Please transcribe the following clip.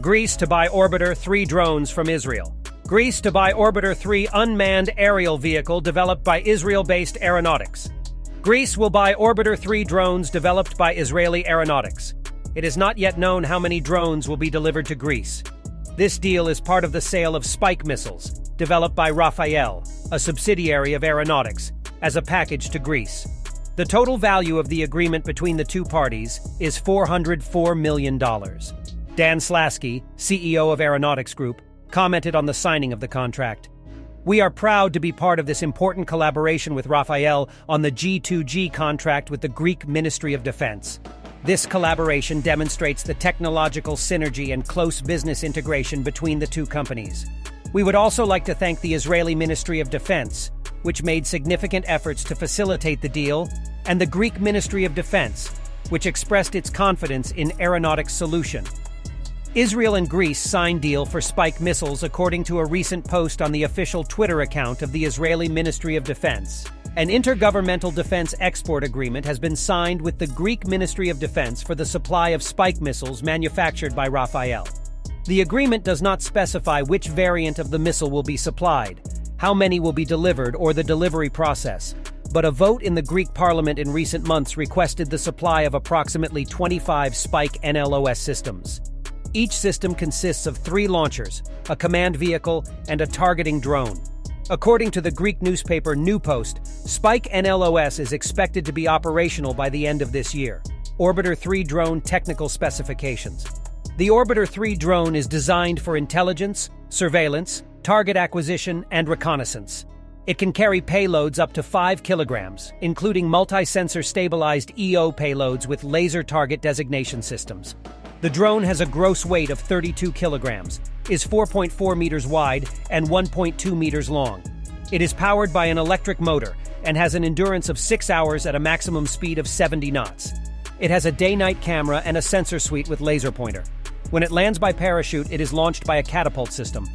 Greece to buy Orbiter 3 drones from Israel. Greece to buy Orbiter 3 unmanned aerial vehicle developed by Israel-based Aeronautics. Greece will buy Orbiter 3 drones developed by Israeli Aeronautics. It is not yet known how many drones will be delivered to Greece. This deal is part of the sale of Spike missiles, developed by Rafael, a subsidiary of Aeronautics, as a package to Greece. The total value of the agreement between the two parties is $404 million. Dan Slasky, CEO of Aeronautics Group, commented on the signing of the contract. "We are proud to be part of this important collaboration with Rafael on the G2G contract with the Greek Ministry of Defense. This collaboration demonstrates the technological synergy and close business integration between the two companies. We would also like to thank the Israeli Ministry of Defense, which made significant efforts to facilitate the deal, and the Greek Ministry of Defense, which expressed its confidence in Aeronautics' solution." Israel and Greece signed deal for Spike missiles according to a recent post on the official Twitter account of the Israeli Ministry of Defense. An intergovernmental defense export agreement has been signed with the Greek Ministry of Defense for the supply of Spike missiles manufactured by Rafael. The agreement does not specify which variant of the missile will be supplied, how many will be delivered, or the delivery process, but a vote in the Greek parliament in recent months requested the supply of approximately 25 Spike NLOS systems. Each system consists of 3 launchers, a command vehicle, and a targeting drone. According to the Greek newspaper New Post, Spike NLOS is expected to be operational by the end of this year. Orbiter 3 drone technical specifications. The Orbiter 3 drone is designed for intelligence, surveillance, target acquisition, and reconnaissance. It can carry payloads up to 5 kilograms, including multi-sensor stabilized EO payloads with laser target designation systems. The drone has a gross weight of 32 kilograms, is 4.4 meters wide and 1.2 meters long. It is powered by an electric motor and has an endurance of 6 hours at a maximum speed of 70 knots. It has a day-night camera and a sensor suite with laser pointer. When it lands by parachute, it is launched by a catapult system.